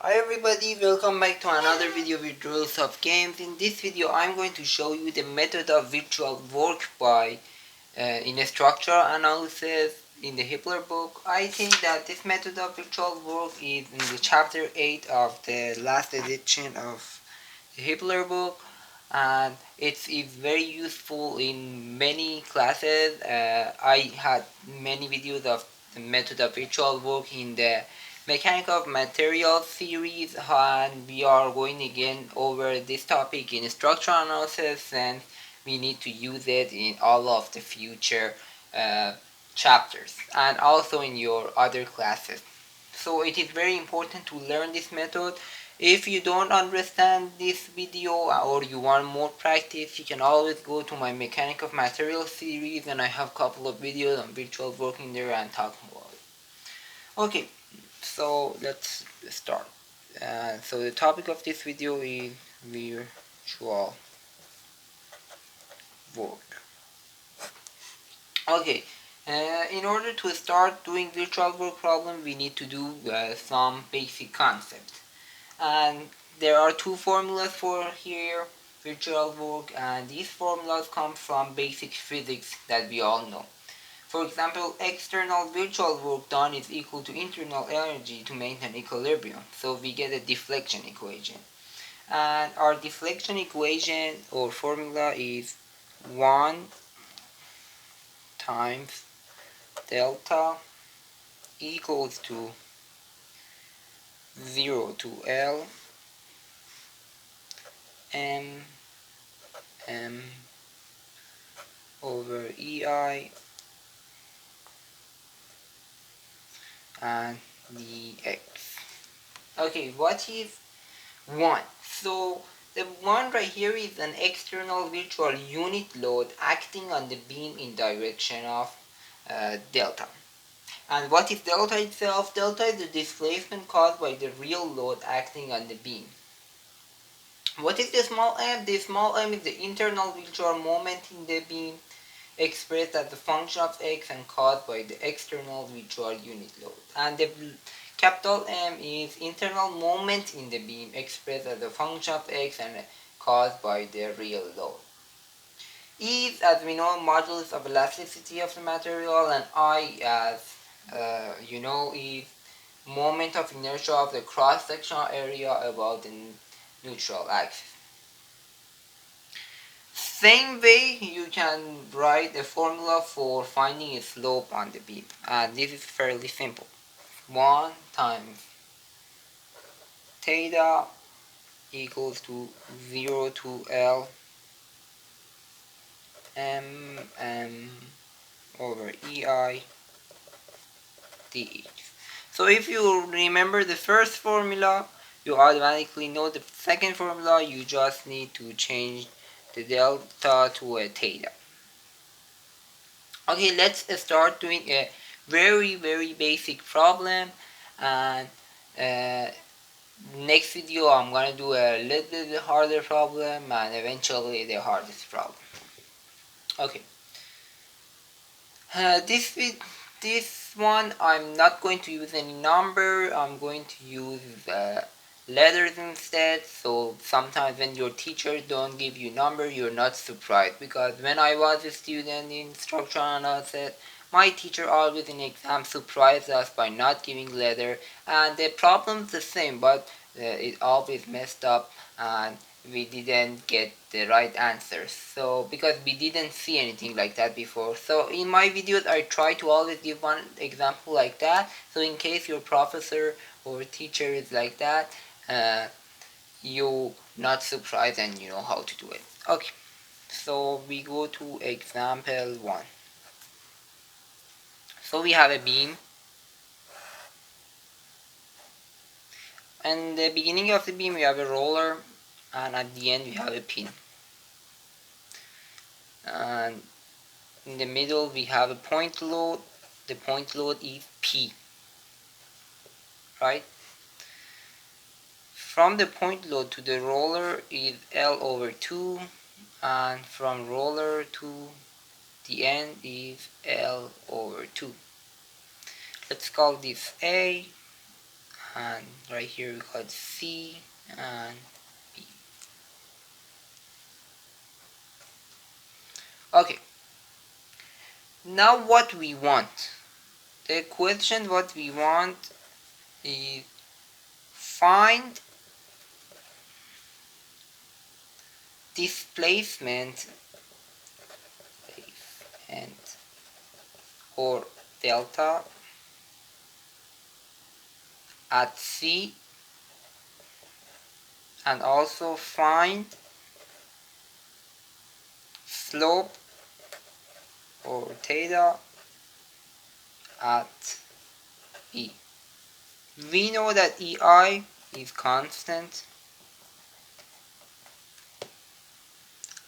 Hi everybody, welcome back to another video with Royalsoft games. In this video I'm going to show you the method of virtual work by in a structural analysis in the Hippler book. I think that this method of virtual work is in the chapter 8 of the last edition of the Hippler book, and it is very useful in many classes. I had many videos of the method of virtual work in the mechanic of materials series, and we are going again over this topic in structural analysis, and we need to use it in all of the future uh, chapters and also in your other classes. So it is very important to learn this method. If you don't understand this video or you want more practice, you can always go to my mechanic of materials series, and I have a couple of videos on virtual working there and talk about it. Okay, so let's start. So the topic of this video is virtual work. Okay, in order to start doing virtual work problem, we need to do some basic concepts. And there are two formulas for here, virtual work, and these formulas come from basic physics that we all know. For example, external virtual work done is equal to internal energy to maintain equilibrium. So we get a deflection equation. And our deflection equation or formula is 1 times delta equals to 0 to L m m over EI and dx. Okay, what is 1? So the 1 right here is an external virtual unit load acting on the beam in direction of delta. And what is delta itself? Delta is the displacement caused by the real load acting on the beam. What is the small m? The small m is the internal virtual moment in the beam expressed as a function of x and caused by the external virtual unit load. And the capital M is internal moment in the beam expressed as a function of x and caused by the real load. E is, as we know, modulus of elasticity of the material, and I, as you know, is moment of inertia of the cross-sectional area about the neutral axis. Same way you can write a formula for finding a slope on the beam, and this is fairly simple. 1 times theta equals to 0 to L m over EI dx. So if you remember the first formula, you automatically know the second formula. You just need to change the delta to a theta. Okay, let's start doing a very basic problem, and next video I'm gonna do a little bit harder problem and eventually the hardest problem. Okay, this one I'm not going to use any number. I'm going to use letters instead. So sometimes when your teacher don't give you number, you're not surprised, because when I was a student in structural analysis, my teacher always in exam surprised us by not giving letter, and the problem's the same, but it always messed up and we didn't get the right answers. So because we didn't see anything like that before. So in my videos I try to always give one example like that, so in case your professor or teacher is like that, you not surprised and you know how to do it. Okay, so we go to example 1. So we have a beam, and the beginning of the beam we have a roller, and at the end we have a pin, and in the middle we have a point load. The point load is P, right? From the point load to the roller is L over 2, and from roller to the end is L over 2. Let's call this A, and right here we got C and B. Okay, now what we want. The question what we want is find displacement and or delta at C, and also find slope or theta at E. We know that EI is constant,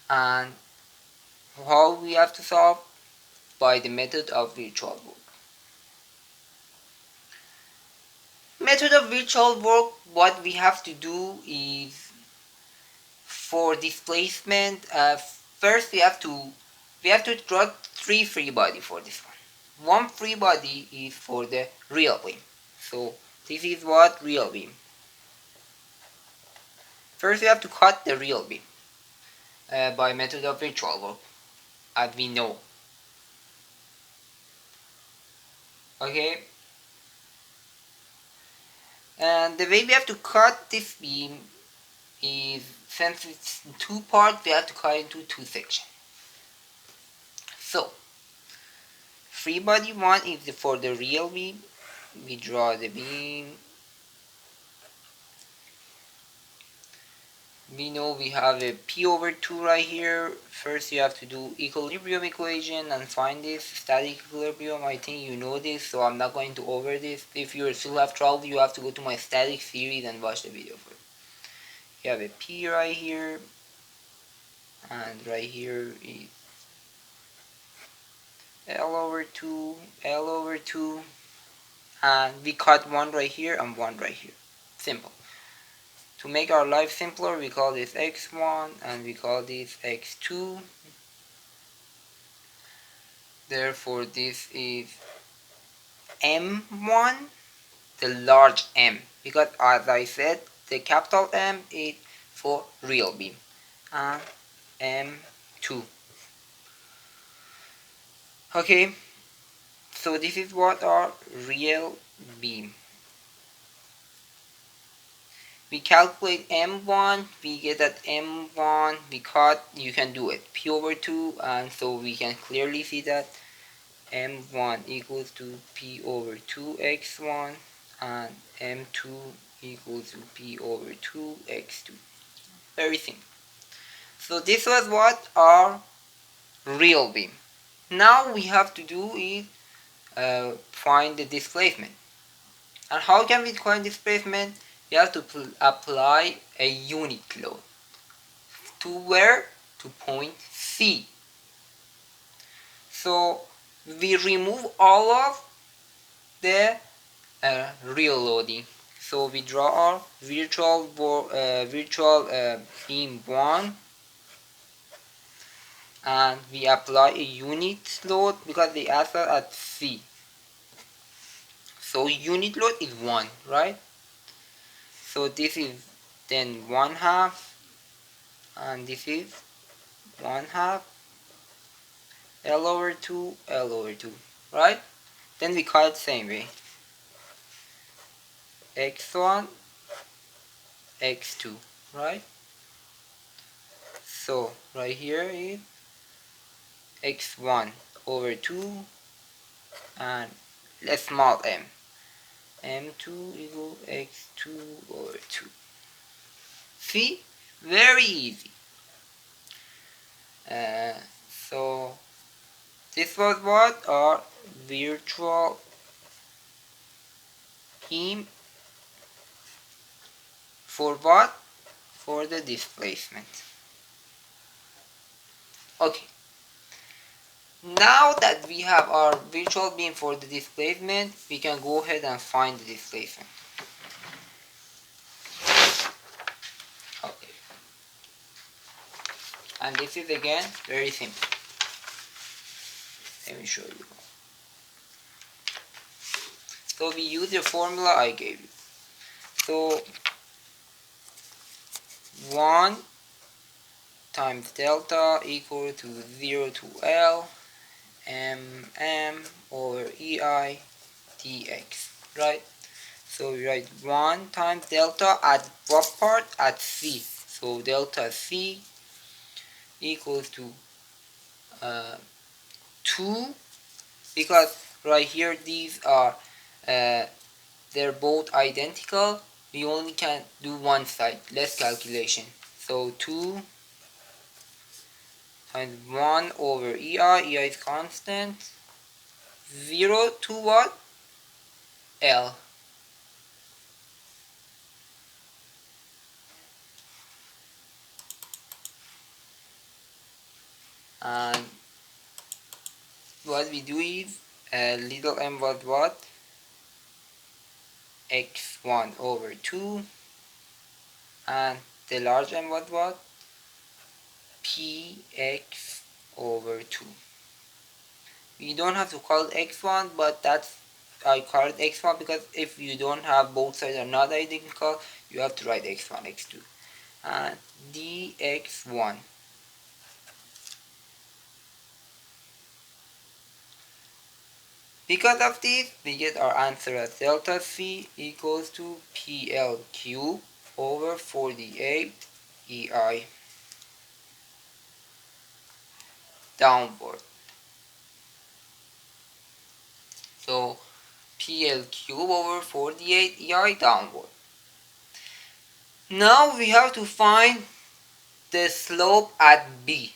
and how we have to solve? By the method of virtual work. Method of virtual work, what we have to do is for displacement, first we have to draw three free body for this one. One free body is for the real beam. So this is what real beam. First we have to cut the real beam by method of virtual work, as we know. Okay, and the way we have to cut this beam is, since it's in two parts, we have to cut into two sections. So free body 1 is for the real beam. We draw the beam. We know we have a P over 2 right here. First you have to do equilibrium equation and find this static equilibrium. I think you know this, so I'm not going to over this. If you still have trouble, you have to go to my static series and watch the video for it. You have a P right here, and right here is L over 2, L over 2, and we cut one right here and one right here. Simple. To make our life simpler, we call this x1 and we call this x2. Therefore, this is M1, the large M, because as I said, the capital M is for real beam, and M2. Okay, so this is what our real beam. We calculate M1, we get that M1, we cut, you can do it, P over 2, and so we can clearly see that M1 equals to P over 2x1, and M2 equals to P over 2x2. Very simple. So this was what our real beam. Now we have to do is find the displacement. And how can we find displacement? We have to apply a unit load. To where? To point C. So we remove all of the real loading. So we draw our virtual beam 1, and we apply a unit load because they ask us at C. So unit load is 1, right? So this is then 1/2, and this is 1/2 L over 2 L over 2, right? Then we cut it same way, x1 x2, right? So right here is x1 over 2 and a small m, m2 equal x2 over 2. See, very easy. So this was what our virtual beam for what? For the displacement. Okay. Now that we have our virtual beam for the displacement, we can go ahead and find the displacement. Okay. And this is again very simple. Let me show you. So we use the formula I gave you. So 1 times delta equal to 0 to L m over EI dx, right? So we write 1 times delta at what part? At C. So delta C equals to 2, because right here these are they're both identical. We only can do one side, less calculation. So 2 times 1 over EI is constant, 0 to what? L. And what we do is, little m was what? X1 over 2, and the large m was what? Px over 2. You don't have to call it x1, but that's I call it x1 because if you don't have both sides are not identical, you have to write x1, x2. And dx1. Because of this, we get our answer as delta C equals to PL cubed over 48 EI downward. So PL cubed over 48 EI downward. Now we have to find the slope at B.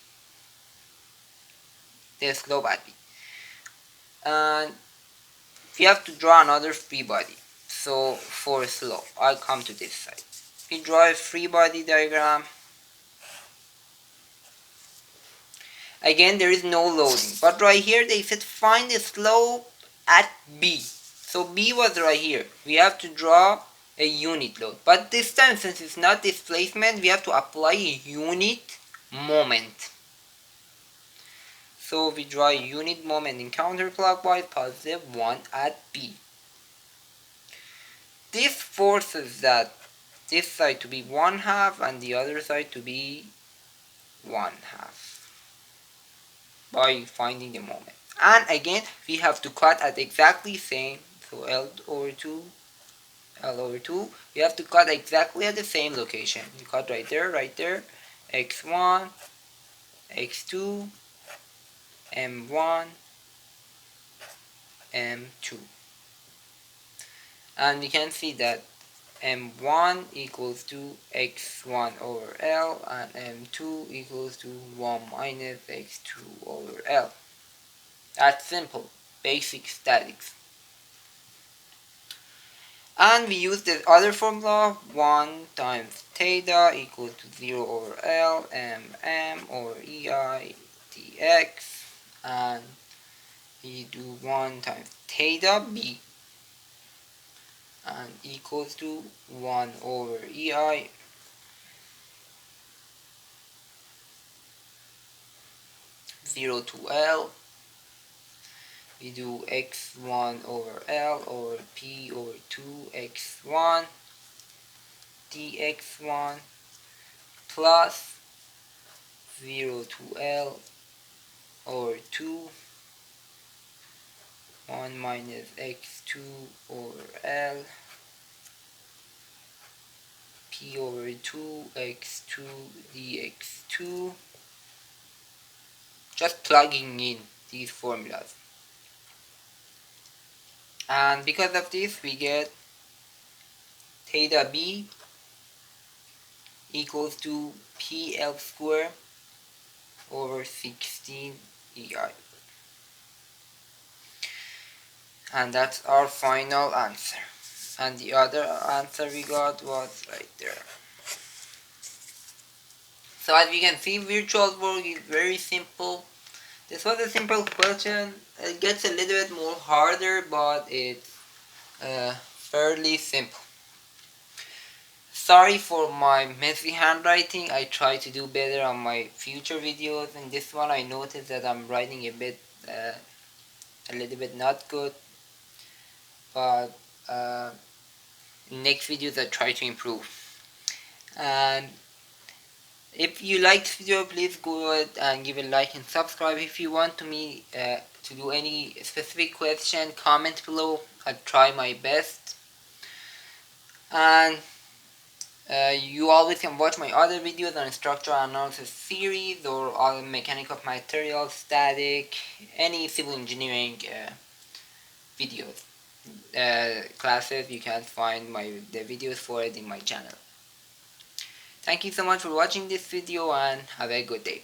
The slope at B. And we have to draw another free body. So for slope, I'll come to this side. We draw a free body diagram. Again, there is no loading, but right here they said find the slope at B. So B was right here. We have to draw a unit load, but this time, since it's not displacement, we have to apply a unit moment. So we draw a unit moment in counterclockwise, positive 1 at B. This forces that this side to be 1/2 and the other side to be 1/2 by finding the moment. And again, we have to cut at exactly same, so L over 2, we have to cut exactly at the same location. You cut right there, x1, x2, m1, m2. And we can see that m1 equals to x1 over L and m2 equals to 1 minus x2 over L. That's simple, basic statics. And we use the other formula, 1 times theta equal to 0 over L m over EI dx, and we do 1 times theta B and equals to 1 over EI 0 to L. We do x1 over L over P over 2x1 dx1 plus 0 to L over 2 1 minus x2 over L P over 2 x2 dx2, just plugging in these formulas. And because of this, we get theta B equals to PL square over 16 EI. And that's our final answer. And the other answer we got was right there. So as we can see, Virtualboard is very simple. This was a simple question. It gets a little bit more harder, but it's fairly simple. Sorry for my messy handwriting. I try to do better on my future videos. In this one, I noticed that I'm writing a little bit not good. But in next videos I try to improve. And if you liked this video, please go ahead and give a like and subscribe. If you want me to do any specific question, comment below. I'll try my best. And you always can watch my other videos on structural analysis series or on mechanics of materials, static, any civil engineering videos. Classes, you can find the videos for it in my channel. Thank you so much for watching this video and have a good day.